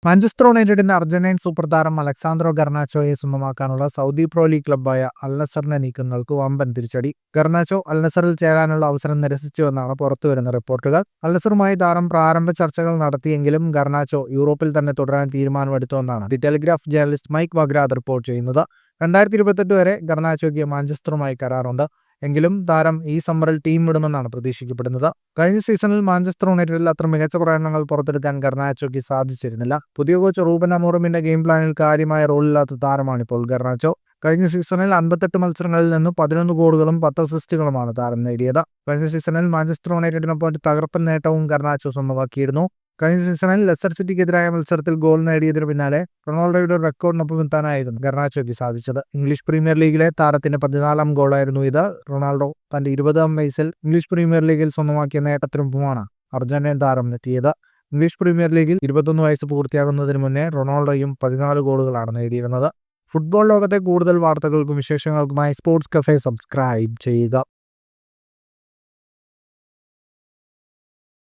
Manchester യുണൈറ്റഡിന്റെ Argentine super താരം അലക്സാന്ദ്രോ ഗർനാച്ചോയെ സ്വന്തമാക്കാനുള്ള Saudi pro league ക്ലബ്ബായ അൽ നസറിന്റെ നീക്കങ്ങൾക്ക് വമ്പൻ തിരിച്ചടി. ഗർനാച്ചോ അൽ നസറിൽ ചേരാനുള്ള അവസരം നിരസിച്ചുവെന്നാണ് പുറത്തുവരുന്ന റിപ്പോർട്ടുകൾ. അൽ നസറുമായി താരം പ്രാരംഭ ചർച്ചകൾ നടത്തിയെങ്കിലും ഗർനാച്ചോ യൂറോപ്പിൽ തന്നെ തുടരാൻ തീരുമാനമെടുത്തുവെന്നാണ് the Telegraph journalist Mike McGrath report ചെയ്യുന്നത്. 2028 വരെ ഗർനാച്ചോയ്ക്ക് മാഞ്ചസ്റ്ററുമായി കരാറുണ്ട്. എങ്കിലും താരം ഈ സമ്മറിൽ ടീം വിടുമെന്നാണ് പ്രതീക്ഷിക്കപ്പെടുന്നത്. കഴിഞ്ഞ സീസണിൽ മാഞ്ചസ്റ്റർ യുണൈറ്റഡിൽ അത്ര മികച്ച പ്രകടനങ്ങൾ പുറത്തെടുക്കാൻ ഗർനാച്ചോയ്ക്ക് സാധിച്ചിരുന്നില്ല. പുതിയ കോച്ച് റൂബൻ അമോറിമിന്റെ ഗെയിം പ്ലാനിൽ കാര്യമായ റോളില്ലാത്ത താരമാണിപ്പോൾ ഗർനാച്ചോ. കഴിഞ്ഞ സീസണിൽ 58 മത്സരങ്ങളിൽ നിന്ന് 11 ഗോളുകളും 10 അസിസ്റ്റുകളുമാണ് താരം നേടിയത്. കഴിഞ്ഞ സീസണിൽ മാഞ്ചസ്റ്റർ യുണൈറ്റഡിനൊപ്പം ഒരു തകർപ്പൻ നേട്ടവും ഗർനാച്ചോ സ്വന്തമാക്കിയിരുന്നു. കഴിഞ്ഞ സീസണിൽ ലെസ്റ്റർ സിറ്റിക്കെതിരായ മത്സരത്തിൽ ഗോൾ നേടിയതിനു പിന്നാലെ റൊണാൾഡോയുടെ റെക്കോർഡിനൊപ്പം എത്താനായിരുന്നു ഗർനാച്ചോയ്ക്ക് സാധിച്ചത്. ഇംഗ്ലീഷ് പ്രീമിയർ ലീഗിലെ താരത്തിന്റെ 14ാം ഗോളായിരുന്നു ഇത്. റൊണാൾഡോ തന്റെ 20ാം വയസ്സിൽ ഇംഗ്ലീഷ് പ്രീമിയർ ലീഗിൽ സ്വന്തമാക്കിയ നേട്ടത്തിനൊപ്പമാണ് അർജന്റീൻ താരം എത്തിയത്. ഇംഗ്ലീഷ് പ്രീമിയർ ലീഗിൽ 21 വയസ്സ് പൂർത്തിയാകുന്നതിന് മുന്നേ റൊണാൾഡോയും 14 ഗോളുകളാണ് നേടിയിരുന്നത്. ഫുട്ബോൾ ലോകത്തെ കൂടുതൽ വാർത്തകൾക്കും വിശേഷങ്ങൾക്കുമായി സ്പോർട്സ് കഫേ സബ്സ്ക്രൈബ് ചെയ്യുക.